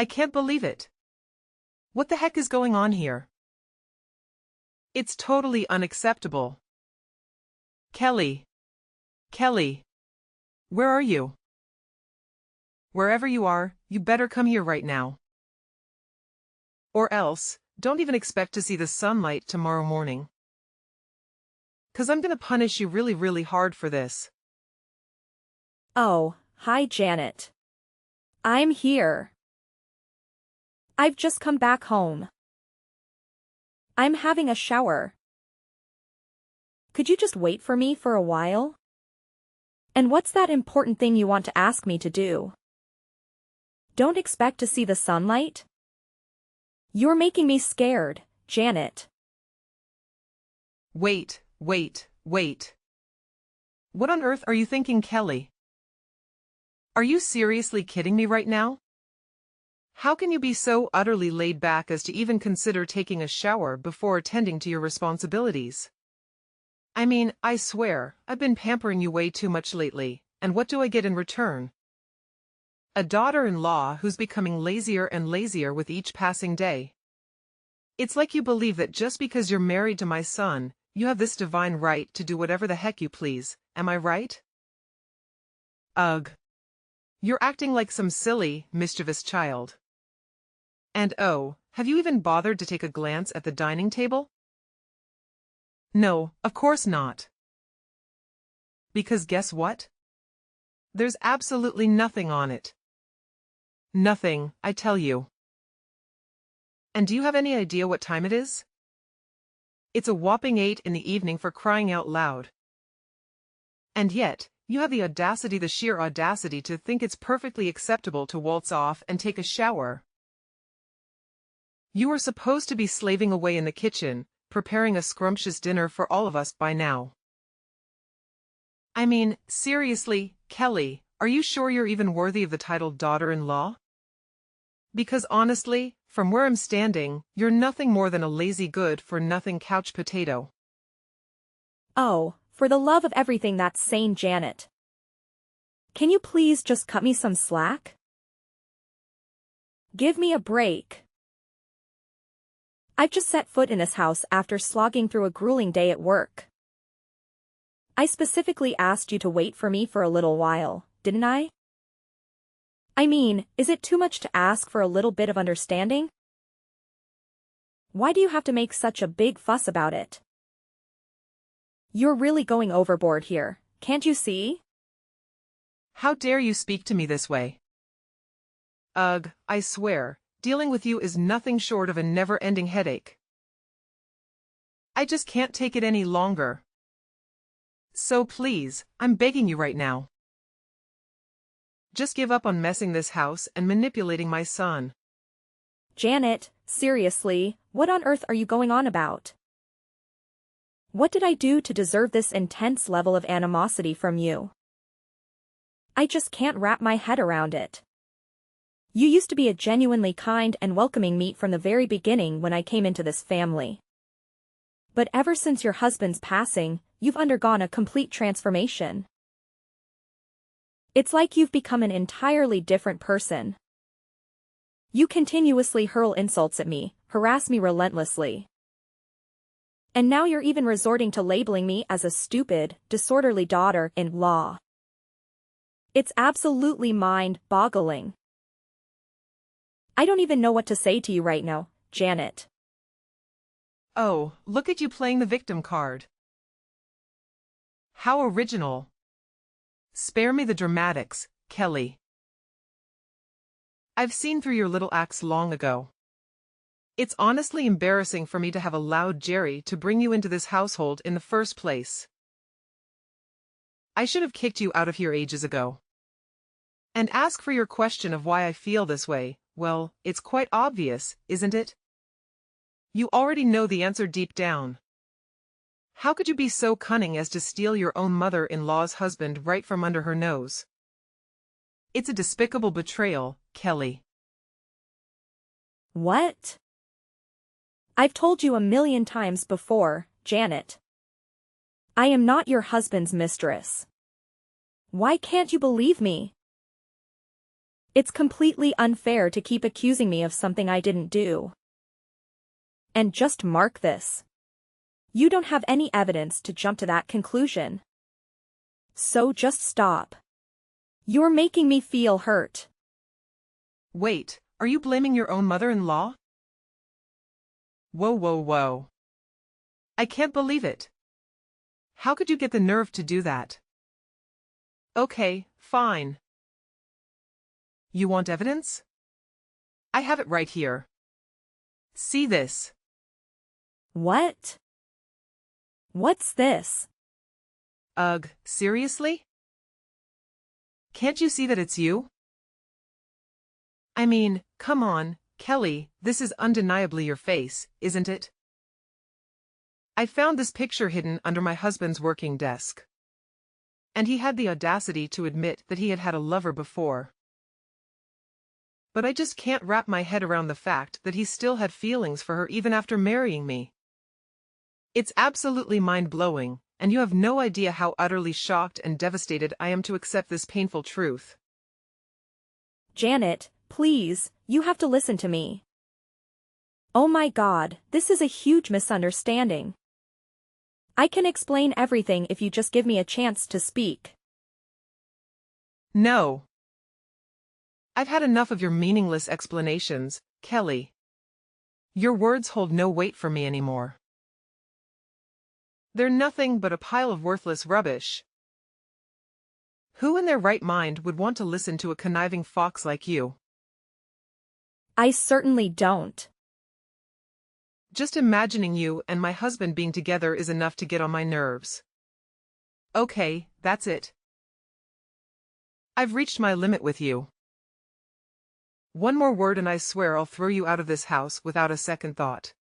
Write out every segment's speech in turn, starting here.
I can't believe it. What the heck is going on here? It's totally unacceptable. Kelly. Kelly. Where are you? Wherever you are, you better come here right now. Or else, don't even expect to see the sunlight tomorrow morning. 'Cause I'm gonna punish you really, really hard for this. Oh, hi Janet. I'm here. I've just come back home. I'm having a shower. Could you just wait for me for a while? And what's that important thing you want to ask me to do? Don't expect to see the sunlight? You're making me scared, Janet. Wait. What on earth are you thinking, Kelly? Are you seriously kidding me right now? How can you be so utterly laid back as to even consider taking a shower before attending to your responsibilities? I mean, I swear, I've been pampering you way too much lately, and what do I get in return? A daughter-in-law who's becoming lazier and lazier with each passing day. It's like you believe that just because you're married to my son, you have this divine right to do whatever the heck you please, am I right? Ugh. You're acting like some silly, mischievous child. And oh, have you even bothered to take a glance at the dining table? No, of course not. Because guess what? There's absolutely nothing on it. Nothing, I tell you. And do you have any idea what time it is? It's a whopping 8 in the evening, for crying out loud. And yet, you have the sheer audacity to think it's perfectly acceptable to waltz off and take a shower. You are supposed to be slaving away in the kitchen, preparing a scrumptious dinner for all of us by now. I mean, seriously, Kelly, are you sure you're even worthy of the title daughter-in-law? Because honestly, from where I'm standing, you're nothing more than a lazy good-for-nothing couch potato. Oh, for the love of everything that's sane, Janet. Can you please just cut me some slack? Give me a break. I've just set foot in this house after slogging through a grueling day at work. I specifically asked you to wait for me for a little while, didn't I? I mean, is it too much to ask for a little bit of understanding? Why do you have to make such a big fuss about it? You're really going overboard here, can't you see? How dare you speak to me this way? Ugh, I swear, dealing with you is nothing short of a never-ending headache. I just can't take it any longer. So please, I'm begging you right now. Just give up on messing this house and manipulating my son. Janet, seriously, what on earth are you going on about? What did I do to deserve this intense level of animosity from you? I just can't wrap my head around it. You used to be a genuinely kind and welcoming meet from the very beginning when I came into this family. But ever since your husband's passing, you've undergone a complete transformation. It's like you've become an entirely different person. You continuously hurl insults at me, harass me relentlessly. And now you're even resorting to labeling me as a stupid, disorderly daughter-in-law. It's absolutely mind-boggling. I don't even know what to say to you right now, Janet. Oh, look at you playing the victim card. How original. Spare me the dramatics, Kelly. I've seen through your little acts long ago. It's honestly embarrassing for me to have allowed Jerry to bring you into this household in the first place. I should have kicked you out of here ages ago. And ask for your question of why I feel this way, well, it's quite obvious, isn't it? You already know the answer deep down. How could you be so cunning as to steal your own mother-in-law's husband right from under her nose? It's a despicable betrayal, Kelly. What? I've told you a million times before, Janet. I am not your husband's mistress. Why can't you believe me? It's completely unfair to keep accusing me of something I didn't do. And just mark this. You don't have any evidence to jump to that conclusion. So just stop. You're making me feel hurt. Wait, are you blaming your own mother-in-law? Whoa, whoa, whoa. I can't believe it. How could you get the nerve to do that? Okay, fine. You want evidence? I have it right here. See this. What? What's this? Ugh, seriously? Can't you see that it's you? I mean, come on, Kelly, this is undeniably your face, isn't it? I found this picture hidden under my husband's working desk. And he had the audacity to admit that he had had a lover before. But I just can't wrap my head around the fact that he still had feelings for her even after marrying me. It's absolutely mind-blowing, and you have no idea how utterly shocked and devastated I am to accept this painful truth. Janet, please, you have to listen to me. Oh my God, this is a huge misunderstanding. I can explain everything if you just give me a chance to speak. No. I've had enough of your meaningless explanations, Kelly. Your words hold no weight for me anymore. They're nothing but a pile of worthless rubbish. Who in their right mind would want to listen to a conniving fox like you? I certainly don't. Just imagining you and my husband being together is enough to get on my nerves. Okay, that's it. I've reached my limit with you. One more word and I swear I'll throw you out of this house without a second thought.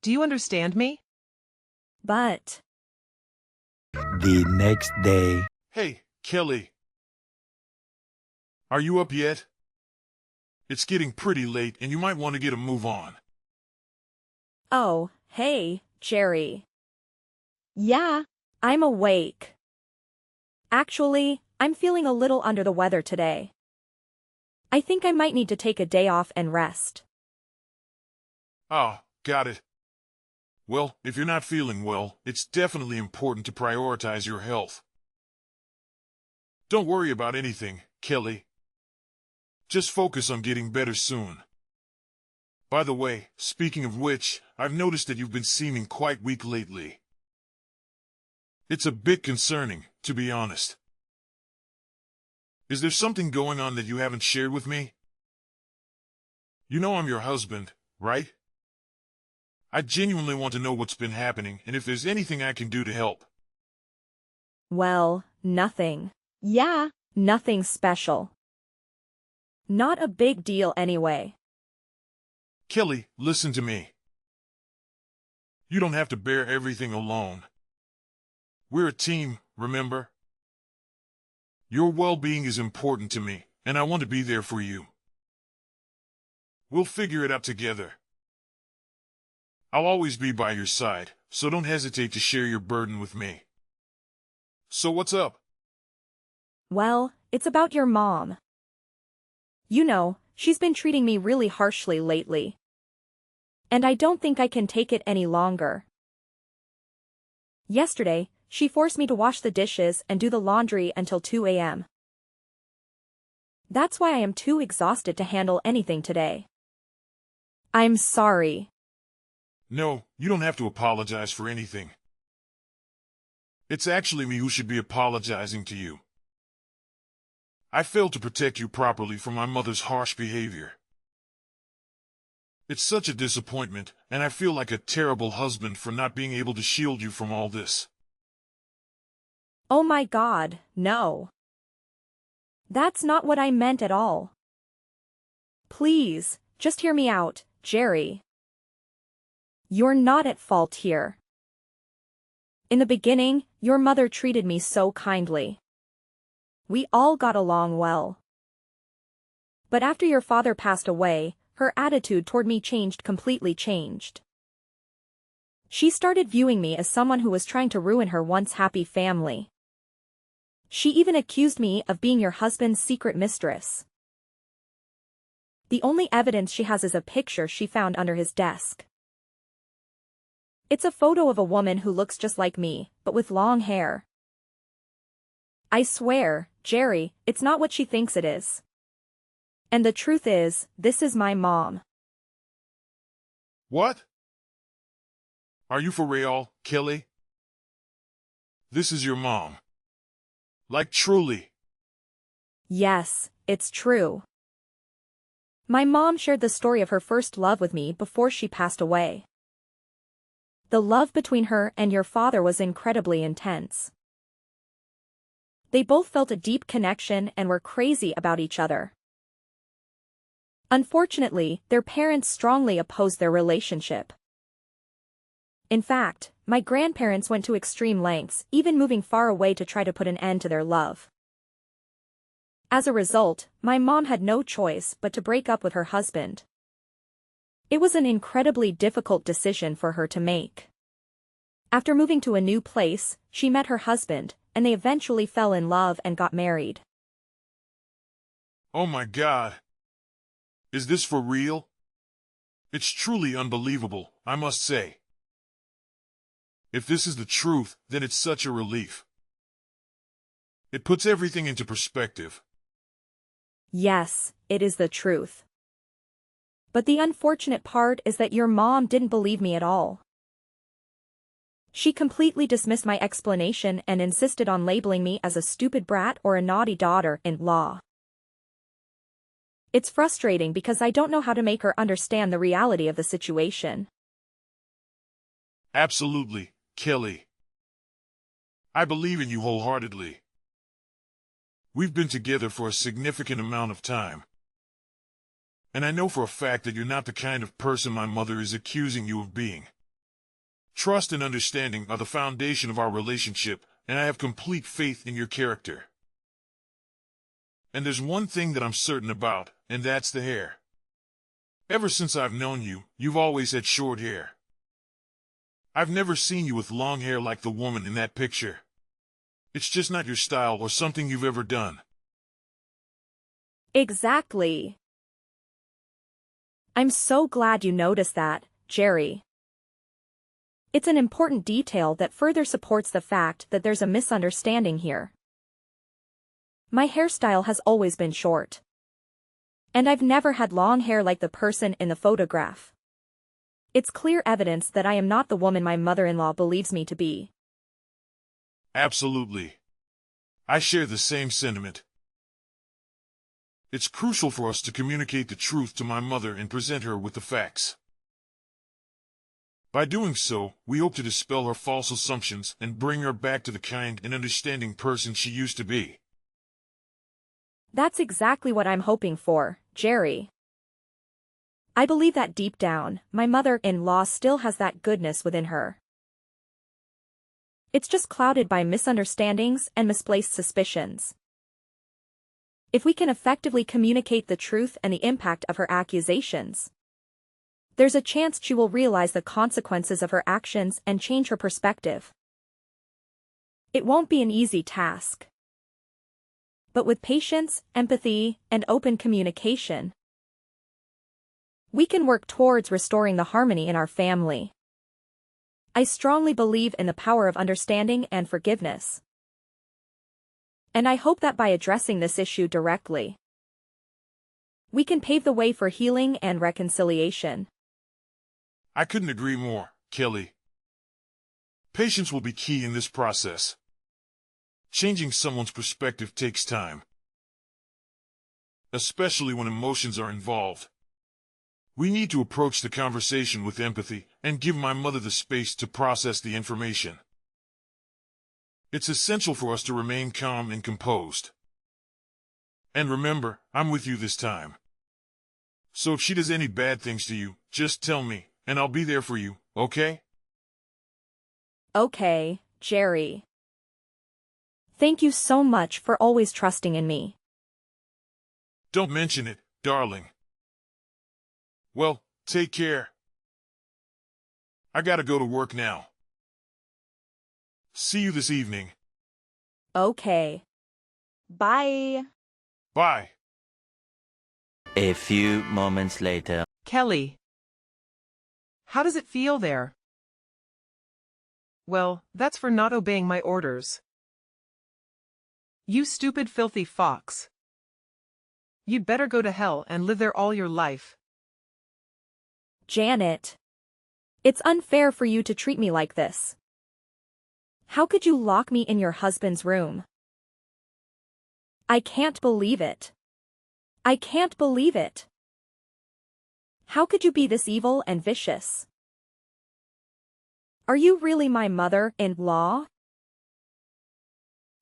Do you understand me? But The next day. Hey, Kelly. Are you up yet? It's getting pretty late and you might want to get a move on. oh, hey, Jerry. Yeah, I'm awake. Actually, I'm feeling a little under the weather today. I think I might need to take a day off and rest. Oh, got it. Well, if you're not feeling well, it's definitely important to prioritize your health. Don't worry about anything, Kelly. Just focus on getting better soon. By the way, speaking of which, I've noticed that you've been seeming quite weak lately. It's a bit concerning, to be honest. Is there something going on that you haven't shared with me? You know I'm your husband, right? I genuinely want to know what's been happening and if there's anything I can do to help. Well, nothing. Yeah, nothing special. Not a big deal anyway. Kelly, listen to me. You don't have to bear everything alone. We're a team, remember? Your well-being is important to me, and I want to be there for you. We'll figure it out together. I'll always be by your side, so don't hesitate to share your burden with me. So what's up? Well, it's about your mom. You know, she's been treating me really harshly lately. And I don't think I can take it any longer. Yesterday, she forced me to wash the dishes and do the laundry until 2 a.m. That's why I am too exhausted to handle anything today. I'm sorry. No, you don't have to apologize for anything. It's actually me who should be apologizing to you. I failed to protect you properly from my mother's harsh behavior. It's such a disappointment, and I feel like a terrible husband for not being able to shield you from all this. Oh my God, no. That's not what I meant at all. Please, just hear me out, Jerry. You're not at fault here. In the beginning, your mother treated me so kindly. We all got along well. But after your father passed away, her attitude toward me completely changed. She started viewing me as someone who was trying to ruin her once happy family. She even accused me of being your husband's secret mistress. The only evidence she has is a picture she found under his desk. It's a photo of a woman who looks just like me, but with long hair. I swear, Jerry, it's not what she thinks it is. And the truth is, this is my mom. What? Are you for real, Kelly? This is your mom. Like truly. Yes, it's true. My mom shared the story of her first love with me before she passed away. The love between her and your father was incredibly intense. They both felt a deep connection and were crazy about each other. Unfortunately, their parents strongly opposed their relationship. In fact, my grandparents went to extreme lengths, even moving far away to try to put an end to their love. As a result, my mom had no choice but to break up with her husband. It was an incredibly difficult decision for her to make. After moving to a new place, she met her husband, and they eventually fell in love and got married. Oh my God. Is this for real? It's truly unbelievable, I must say. If this is the truth, then it's such a relief. It puts everything into perspective. Yes, it is the truth. But the unfortunate part is that your mom didn't believe me at all. She completely dismissed my explanation and insisted on labeling me as a stupid brat or a naughty daughter-in-law. It's frustrating because I don't know how to make her understand the reality of the situation. Absolutely, Kelly. I believe in you wholeheartedly. We've been together for a significant amount of time. And I know for a fact that you're not the kind of person my mother is accusing you of being. Trust and understanding are the foundation of our relationship, and I have complete faith in your character. And there's one thing that I'm certain about, and that's the hair. Ever since I've known you, you've always had short hair. I've never seen you with long hair like the woman in that picture. It's just not your style or something you've ever done. Exactly. I'm so glad you noticed that, Jerry. It's an important detail that further supports the fact that there's a misunderstanding here. My hairstyle has always been short. And I've never had long hair like the person in the photograph. It's clear evidence that I am not the woman my mother-in-law believes me to be. Absolutely. I share the same sentiment. It's crucial for us to communicate the truth to my mother and present her with the facts. By doing so, we hope to dispel her false assumptions and bring her back to the kind and understanding person she used to be. That's exactly what I'm hoping for, Jerry. I believe that deep down, my mother-in-law still has that goodness within her. It's just clouded by misunderstandings and misplaced suspicions. If we can effectively communicate the truth and the impact of her accusations, there's a chance she will realize the consequences of her actions and change her perspective. It won't be an easy task. But with patience, empathy, and open communication, we can work towards restoring the harmony in our family. I strongly believe in the power of understanding and forgiveness. And I hope that by addressing this issue directly, we can pave the way for healing and reconciliation. I couldn't agree more, Kelly. Patience will be key in this process. Changing someone's perspective takes time, especially when emotions are involved. We need to approach the conversation with empathy and give my mother the space to process the information. It's essential for us to remain calm and composed. And remember, I'm with you this time. So if she does any bad things to you, just tell me, and I'll be there for you, okay? Okay, Jerry. Thank you so much for always trusting in me. Don't mention it, darling. Well, take care. I gotta go to work now. See you this evening. Okay. Bye. Bye. A few moments later. Kelly. How does it feel there? Well, that's for not obeying my orders. You stupid filthy fox. You'd better go to hell and live there all your life. Janet. It's unfair for you to treat me like this. How could you lock me in your husband's room? I can't believe it. I can't believe it. How could you be this evil and vicious? Are you really my mother-in-law?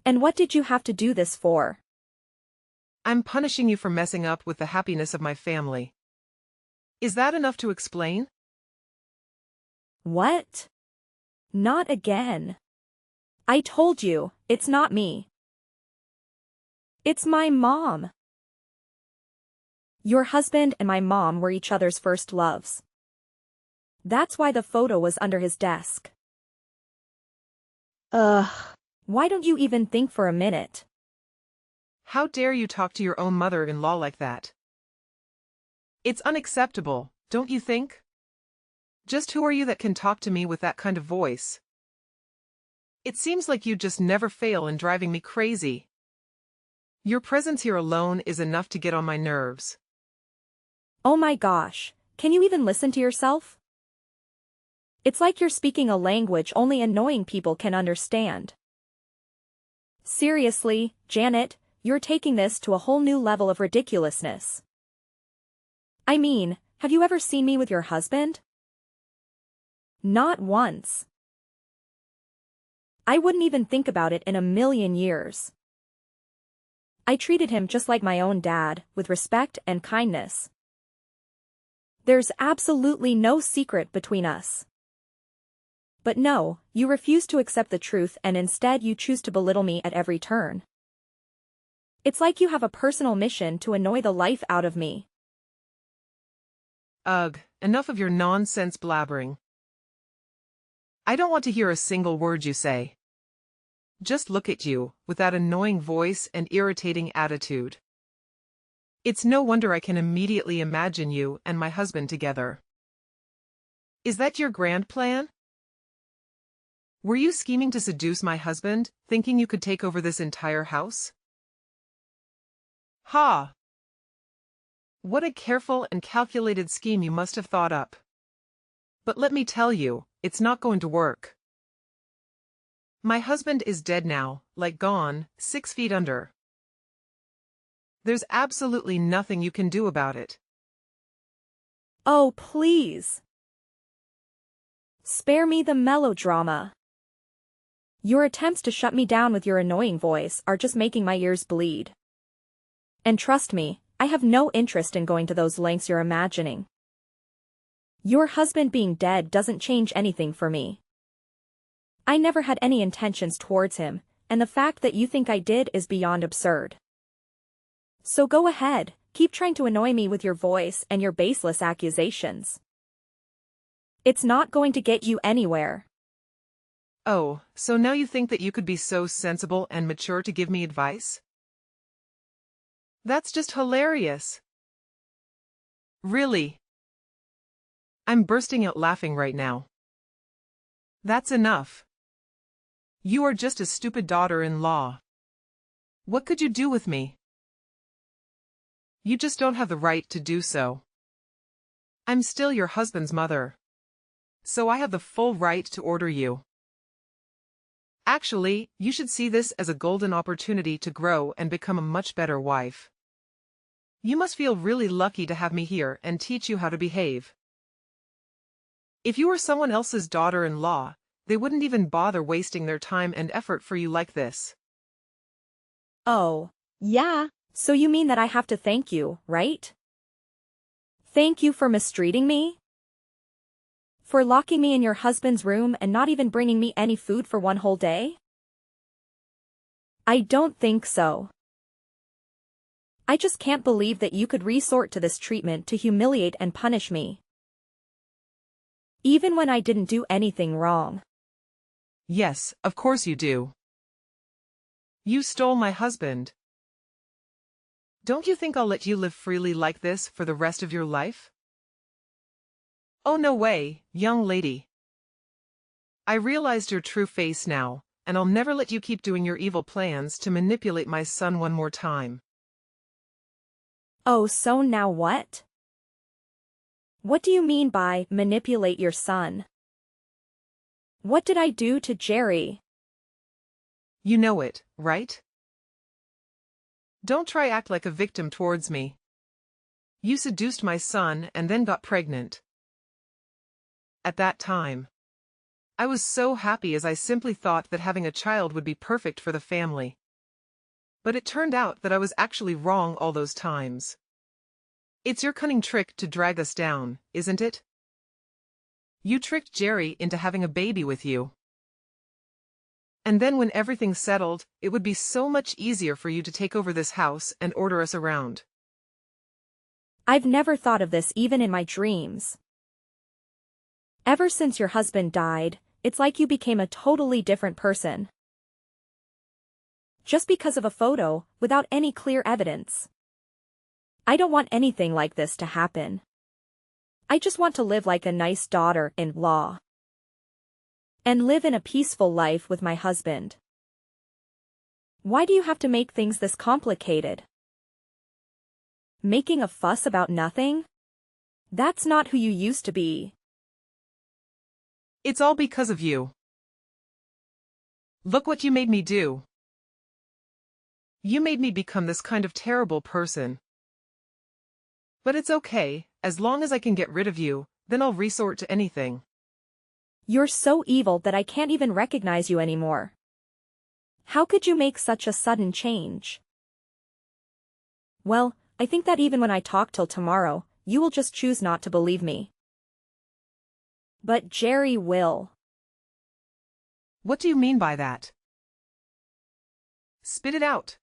And what did you have to do this for? I'm punishing you for messing up with the happiness of my family. Is that enough to explain? What? Not again. I told you, it's not me. It's my mom. Your husband and my mom were each other's first loves. That's why the photo was under his desk. Ugh. Why don't you even think for a minute? How dare you talk to your own mother-in-law like that? It's unacceptable, don't you think? Just who are you that can talk to me with that kind of voice? It seems like you just never fail in driving me crazy. Your presence here alone is enough to get on my nerves. Oh my gosh, can you even listen to yourself? It's like you're speaking a language only annoying people can understand. Seriously, Janet, you're taking this to a whole new level of ridiculousness. I mean, have you ever seen me with your husband? Not once. I wouldn't even think about it in a million years. I treated him just like my own dad, with respect and kindness. There's absolutely no secret between us. But no, you refuse to accept the truth and instead you choose to belittle me at every turn. It's like you have a personal mission to annoy the life out of me. Ugh, enough of your nonsense blabbering. I don't want to hear a single word you say. Just look at you, with that annoying voice and irritating attitude. It's no wonder I can immediately imagine you and my husband together. Is that your grand plan? Were you scheming to seduce my husband, thinking you could take over this entire house? Ha! What a careful and calculated scheme you must have thought up. But let me tell you, it's not going to work. My husband is dead now, like gone, 6 feet under. There's absolutely nothing you can do about it. Oh, please. Spare me the melodrama. Your attempts to shut me down with your annoying voice are just making my ears bleed. And trust me, I have no interest in going to those lengths you're imagining. Your husband being dead doesn't change anything for me. I never had any intentions towards him, and the fact that you think I did is beyond absurd. So go ahead, keep trying to annoy me with your voice and your baseless accusations. It's not going to get you anywhere. Oh, so now you think that you could be so sensible and mature to give me advice? That's just hilarious. Really. I'm bursting out laughing right now. That's enough. You are just a stupid daughter-in-law. What could you do with me? You just don't have the right to do so. I'm still your husband's mother. So I have the full right to order you. Actually, you should see this as a golden opportunity to grow and become a much better wife. You must feel really lucky to have me here and teach you how to behave. If you were someone else's daughter-in-law, they wouldn't even bother wasting their time and effort for you like this. Oh, yeah, so you mean that I have to thank you, right? Thank you for mistreating me? For locking me in your husband's room and not even bringing me any food for one whole day? I don't think so. I just can't believe that you could resort to this treatment to humiliate and punish me. Even when I didn't do anything wrong. Yes, of course you do. You stole my husband. Don't you think I'll let you live freely like this for the rest of your life? Oh, no way, young lady. I realized your true face now, and I'll never let you keep doing your evil plans to manipulate my son one more time. Oh, so now what? What do you mean by manipulate your son? What did I do to Jerry? You know it, right? Don't try act like a victim towards me. You seduced my son and then got pregnant. At that time, I was so happy as I simply thought that having a child would be perfect for the family. But it turned out that I was actually wrong all those times. It's your cunning trick to drag us down, isn't it? You tricked Jerry into having a baby with you. And then when everything's settled, it would be so much easier for you to take over this house and order us around. I've never thought of this even in my dreams. Ever since your husband died, it's like you became a totally different person. Just because of a photo, without any clear evidence. I don't want anything like this to happen. I just want to live like a nice daughter-in-law. And live in a peaceful life with my husband. Why do you have to make things this complicated? Making a fuss about nothing? That's not who you used to be. It's all because of you. Look what you made me do. You made me become this kind of terrible person. But it's okay, as long as I can get rid of you, then I'll resort to anything. You're so evil that I can't even recognize you anymore. How could you make such a sudden change? Well, I think that even when I talk till tomorrow, you will just choose not to believe me. But Jerry will. What do you mean by that? Spit it out.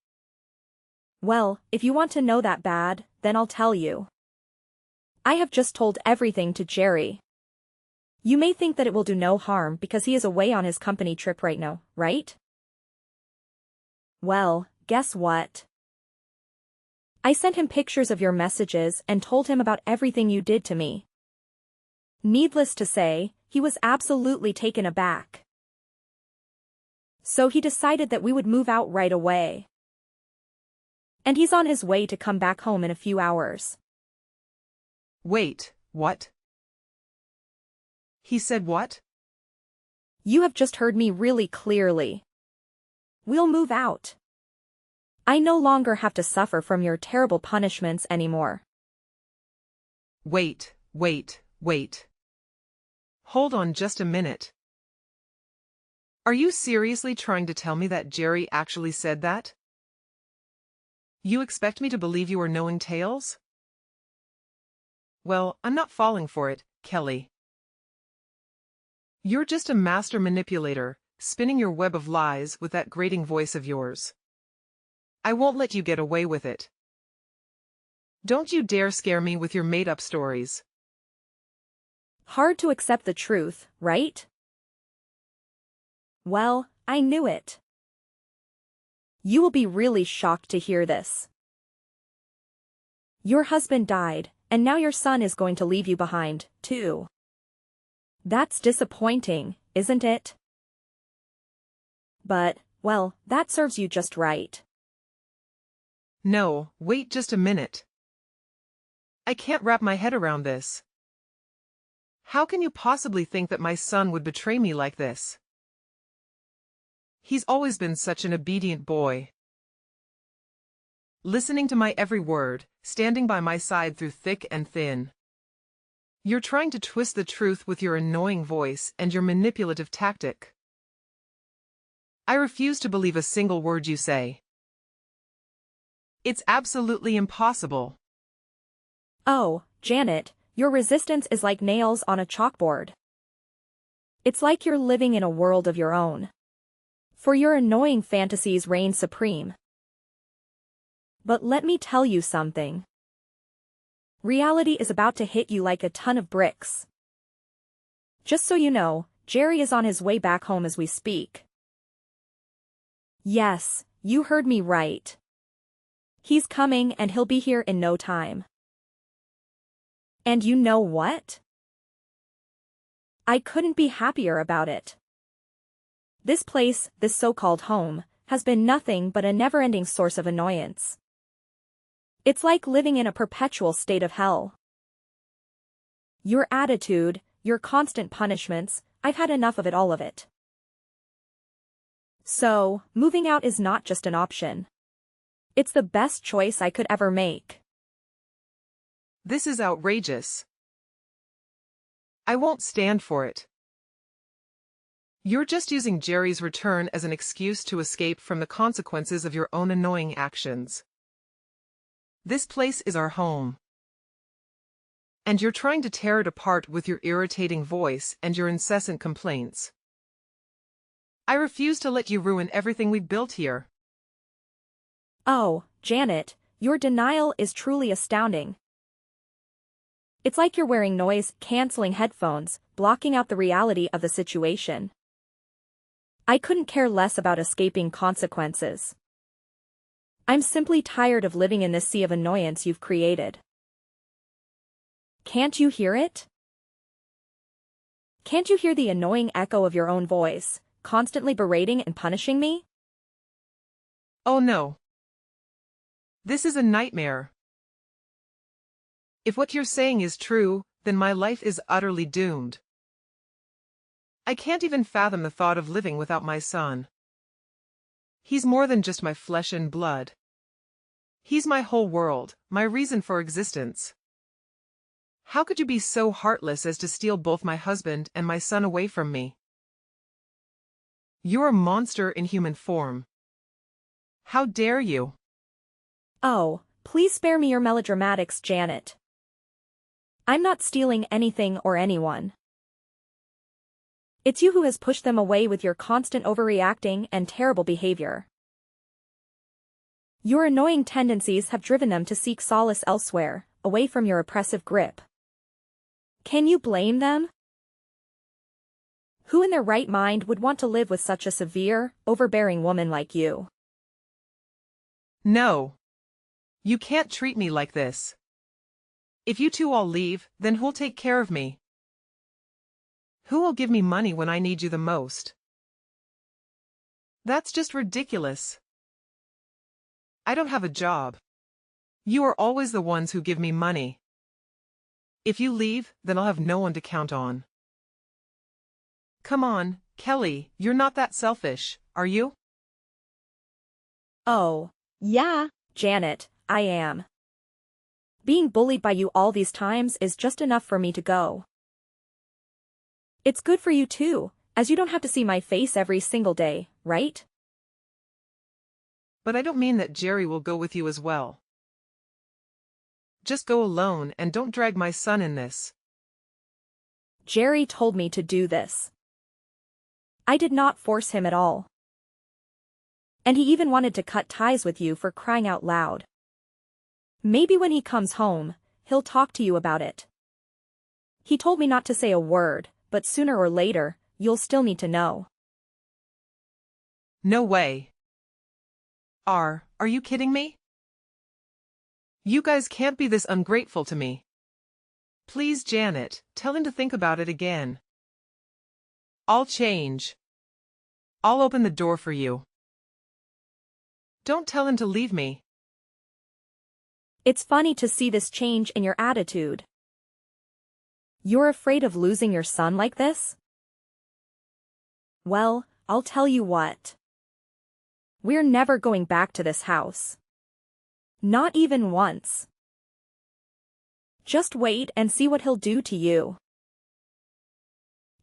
Well, if you want to know that bad, then I'll tell you. I have just told everything to Jerry. You may think that it will do no harm because he is away on his company trip right now, right? Well, guess what? I sent him pictures of your messages and told him about everything you did to me. Needless to say, he was absolutely taken aback. So he decided that we would move out right away. And he's on his way to come back home in a few hours. Wait, what? He said what? You have just heard me really clearly. We'll move out. I no longer have to suffer from your terrible punishments anymore. Wait. Hold on just a minute. Are you seriously trying to tell me that Jerry actually said that? You expect me to believe you are knowing tales? Well, I'm not falling for it, Kelly. You're just a master manipulator, spinning your web of lies with that grating voice of yours. I won't let you get away with it. Don't you dare scare me with your made-up stories. Hard to accept the truth, right? Well, I knew it. You will be really shocked to hear this. Your husband died, and now your son is going to leave you behind, too. That's disappointing, isn't it? But, well, that serves you just right. No, wait just a minute. I can't wrap my head around this. How can you possibly think that my son would betray me like this? He's always been such an obedient boy. Listening to my every word, standing by my side through thick and thin. You're trying to twist the truth with your annoying voice and your manipulative tactic. I refuse to believe a single word you say. It's absolutely impossible. Oh, Janet, your resistance is like nails on a chalkboard. It's like you're living in a world of your own. For your annoying fantasies reign supreme. But let me tell you something. Reality is about to hit you like a ton of bricks. Just so you know, Jerry is on his way back home as we speak. Yes, you heard me right. He's coming and he'll be here in no time. And you know what? I couldn't be happier about it. This place, this so-called home, has been nothing but a never-ending source of annoyance. It's like living in a perpetual state of hell. Your attitude, your constant punishments, I've had enough of it, all of it. So, moving out is not just an option. It's the best choice I could ever make. This is outrageous. I won't stand for it. You're just using Jerry's return as an excuse to escape from the consequences of your own annoying actions. This place is our home. And you're trying to tear it apart with your irritating voice and your incessant complaints. I refuse to let you ruin everything we've built here. Oh, Janet, your denial is truly astounding. It's like you're wearing noise-canceling headphones, blocking out the reality of the situation. I couldn't care less about escaping consequences. I'm simply tired of living in this sea of annoyance you've created. Can't you hear it? Can't you hear the annoying echo of your own voice, constantly berating and punishing me? Oh no. This is a nightmare. If what you're saying is true, then my life is utterly doomed. I can't even fathom the thought of living without my son. He's more than just my flesh and blood. He's my whole world, my reason for existence. How could you be so heartless as to steal both my husband and my son away from me? You're a monster in human form. How dare you? Oh, please spare me your melodramatics, Janet. I'm not stealing anything or anyone. It's you who has pushed them away with your constant overreacting and terrible behavior. Your annoying tendencies have driven them to seek solace elsewhere, away from your oppressive grip. Can you blame them? Who in their right mind would want to live with such a severe, overbearing woman like you? No. You can't treat me like this. If you two all leave, then who'll take care of me? Who will give me money when I need you the most? That's just ridiculous. I don't have a job. You are always the ones who give me money. If you leave, then I'll have no one to count on. Come on, Kelly, you're not that selfish, are you? Oh, yeah, Janet, I am. Being bullied by you all these times is just enough for me to go. It's good for you too, as you don't have to see my face every single day, right? But I don't mean that Jerry will go with you as well. Just go alone and don't drag my son in this. Jerry told me to do this. I did not force him at all. And he even wanted to cut ties with you, for crying out loud. Maybe when he comes home, he'll talk to you about it. He told me not to say a word, but sooner or later, you'll still need to know. No way. Are you kidding me? You guys can't be this ungrateful to me. Please, Janet, tell him to think about it again. I'll change. I'll open the door for you. Don't tell him to leave me. It's funny to see this change in your attitude. You're afraid of losing your son like this? Well, I'll tell you what. We're never going back to this house. Not even once. Just wait and see what he'll do to you.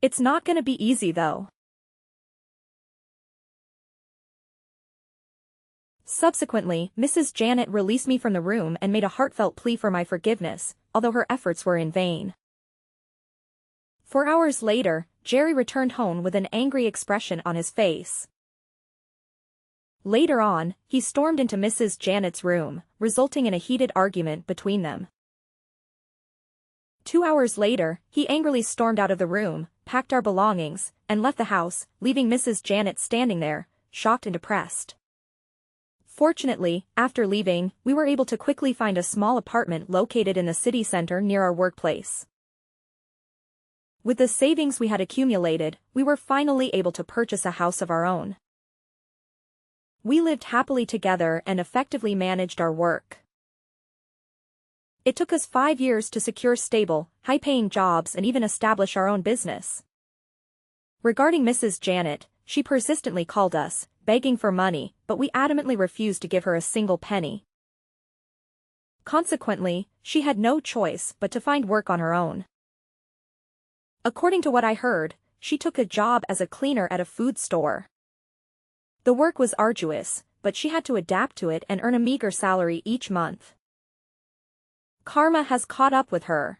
It's not gonna be easy though. Subsequently, Mrs. Janet released me from the room and made a heartfelt plea for my forgiveness, although her efforts were in vain. 4 hours later, Jerry returned home with an angry expression on his face. Later on, he stormed into Mrs. Janet's room, resulting in a heated argument between them. 2 hours later, he angrily stormed out of the room, packed our belongings, and left the house, leaving Mrs. Janet standing there, shocked and depressed. Fortunately, after leaving, we were able to quickly find a small apartment located in the city center near our workplace. With the savings we had accumulated, we were finally able to purchase a house of our own. We lived happily together and effectively managed our work. It took us 5 years to secure stable, high-paying jobs and even establish our own business. Regarding Mrs. Janet, she persistently called us, begging for money, but we adamantly refused to give her a single penny. Consequently, she had no choice but to find work on her own. According to what I heard, she took a job as a cleaner at a food store. The work was arduous, but she had to adapt to it and earn a meager salary each month. Karma has caught up with her.